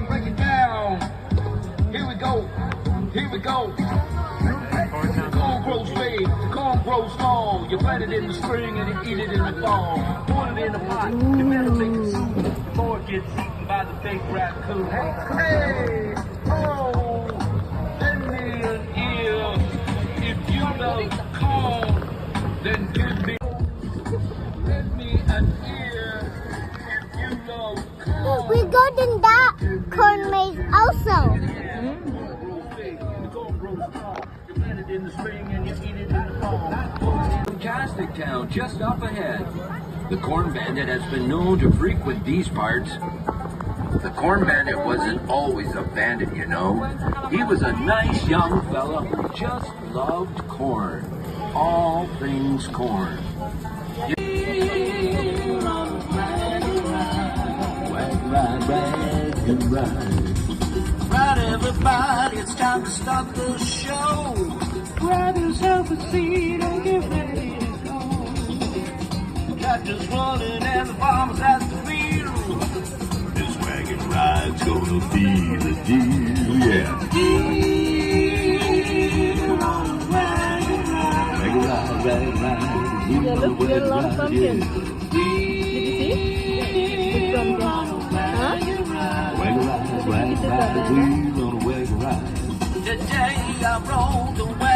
Break it down. Here we go. Here we go. The corn grows big, the corn grows long. You plant it in the spring and you eat it in the fall. Put it in a pot, you better make it soon before it gets eaten by the big raccoon. Hey, oh, lend me an ear. If you love corn, then give me. Lend me an ear. If you love corn. We got in that corn maze also. In the spring and you eat it in the fall. Fantastic town just up ahead. The Corn Bandit has been known to frequent these parts. The Corn Bandit wasn't always a bandit, you know. He was a nice young fella who just loved corn. All things corn. Right, everybody, it's time to start the show. Grab yourself a seat and get ready to go. Tractors running and the farmers at the field. This wagon ride's gonna be the deal, yeah. Deal on the wagon ride. Wagon ride, wagon ride. Yeah, look, there's a lot of pumpkins. Deal. Did you see? From the Wagon ride, wagon ride, wheel on a wagon ride. Today I rode the wagon.